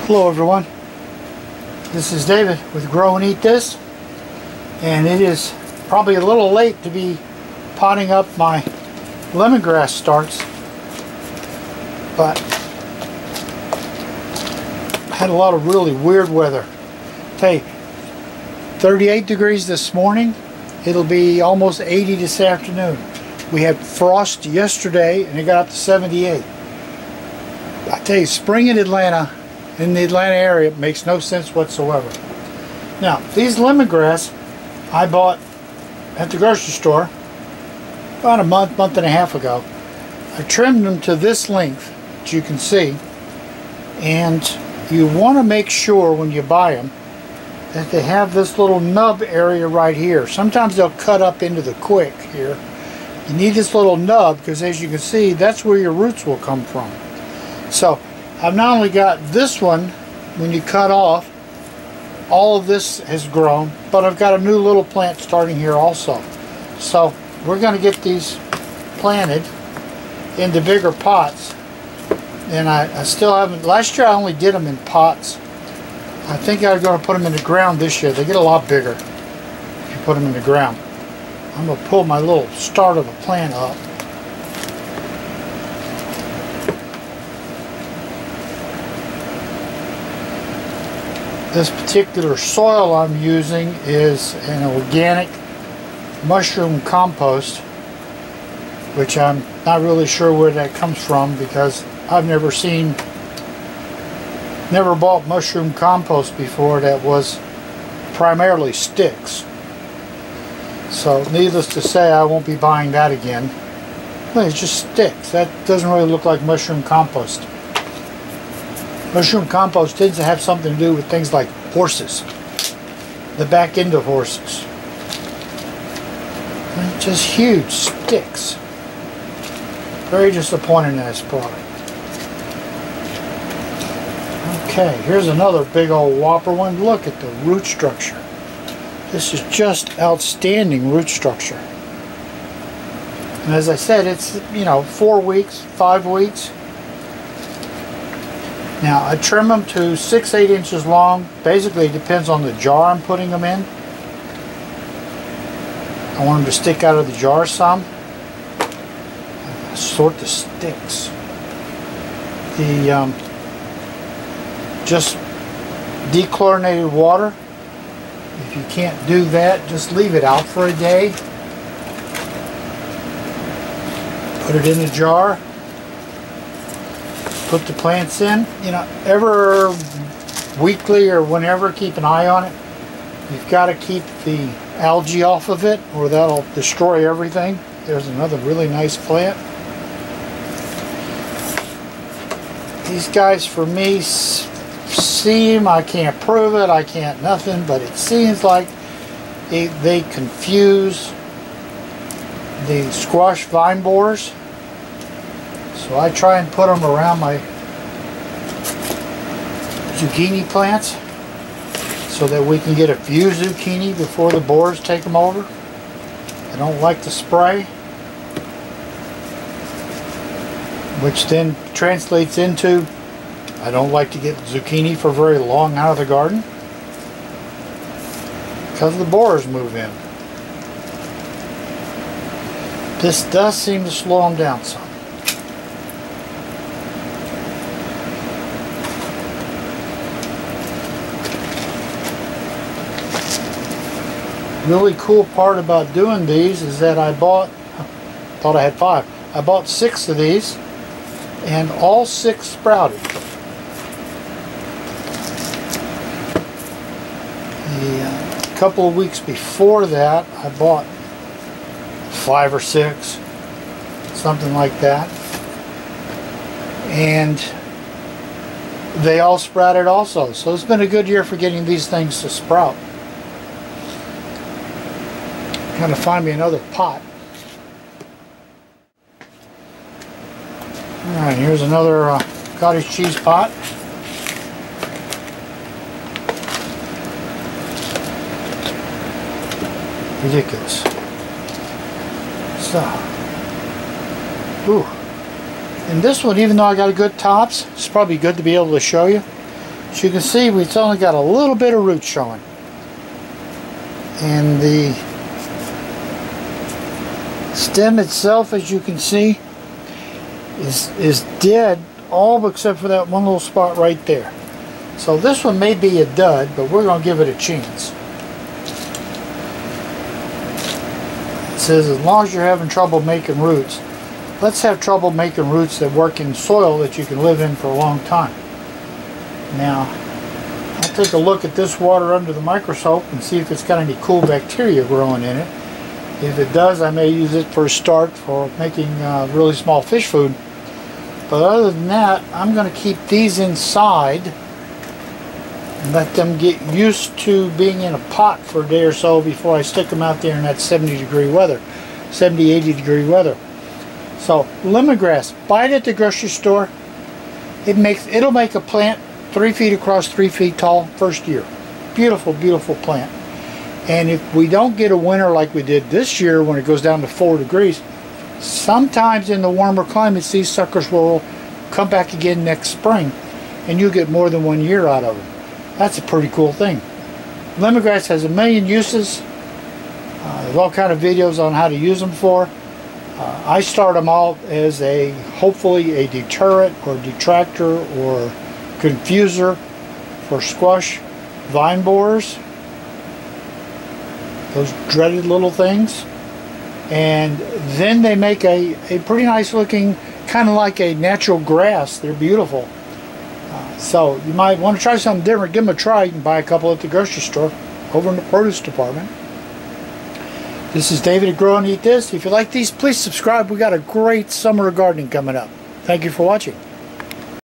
Hello everyone, this is David with Grow and Eat This, and it is probably a little late to be potting up my lemongrass starts, but I had a lot of really weird weather. Hey, 38 degrees this morning, it'll be almost 80 this afternoon. We had frost yesterday and it got up to 78. I tell you, spring in Atlanta, in the Atlanta area, it makes no sense whatsoever. Now, these lemongrass I bought at the grocery store about a month and a half ago. I trimmed them to this length, as you can see, and you want to make sure when you buy them that they have this little nub area right here. Sometimes they'll cut up into the quick here. You need this little nub because, as you can see, that's where your roots will come from. So I've not only got this one, when you cut off, all of this has grown, but I've got a new little plant starting here also. So we're going to get these planted into bigger pots. And I still haven't, last year I only did them in pots. I think I'm going to put them in the ground this year. They get a lot bigger if you put them in the ground. I'm going to pull my little start of a plant up. This particular soil I'm using is an organic mushroom compost, which I'm not really sure where that comes from because I've never bought mushroom compost before that was primarily sticks. So needless to say, I won't be buying that again. Well, it's just sticks. That doesn't really look like mushroom compost. Mushroom compost tends to have something to do with things like horses, the back end of horses. And just huge sticks. Very disappointing in this product. Okay, here's another big old whopper one. Look at the root structure. This is just outstanding root structure. And as I said, it's, 4 weeks, 5 weeks. Now, I trim them to 6-8 inches long. Basically, it depends on the jar I'm putting them in. I want them to stick out of the jar some. Sort the sticks. Just dechlorinated water. If you can't do that, just leave it out for a day. Put it in a jar. Put the plants in. Every weekly or whenever, keep an eye on it. You've got to keep the algae off of it or that'll destroy everything. There's another really nice plant. These guys, for me, seem, I can't prove it, I can't nothing, but it seems like they confuse the squash vine borers. So I try and put them around my zucchini plants so that we can get a few zucchini before the borers take them over. I don't like to spray, which then translates into I don't like to get zucchini for very long out of the garden because the borers move in. This does seem to slow them down some. Really cool part about doing these is that I thought I had 5. I bought 6 of these and all 6 sprouted. A couple of weeks before that, I bought 5 or 6, something like that, and they all sprouted also. So it's been a good year for getting these things to sprout. Gotta find me another pot. Alright, here's another cottage cheese pot. Ridiculous. So, ooh. And this one, even though I got a good tops, it's probably good to be able to show you. As you can see, it's only got a little bit of root showing. And the stem itself, as you can see, is dead, all except for that one little spot right there. So this one may be a dud, but we're going to give it a chance. It says as long as you're having trouble making roots, let's have trouble making roots that work in soil that you can live in for a long time. Now, I'll take a look at this water under the microscope and see if it's got any cool bacteria growing in it. If it does, I may use it for a start for making really small fish food. But other than that, I'm going to keep these inside and let them get used to being in a pot for a day or so before I stick them out there in that 70-degree weather, 70, 80-degree weather. So lemongrass, buy it at the grocery store. It'll make a plant 3 feet across, 3 feet tall first year. Beautiful, beautiful plant. And if we don't get a winter like we did this year when it goes down to 4 degrees, sometimes in the warmer climates these suckers will come back again next spring and you'll get more than 1 year out of them. That's a pretty cool thing. Lemongrass has a million uses. There's all kind of videos on how to use them for. I start them all as hopefully a deterrent or detractor or confuser for squash vine borers, those dreaded little things. And then they make a pretty nice looking, kind of like a natural grass. They're beautiful. So you might want to try something different. Give them a try. You can buy a couple at the grocery store over in the produce department. This is David at Grow and Eat This. If you like these, please subscribe. We got a great summer of gardening coming up. Thank you for watching.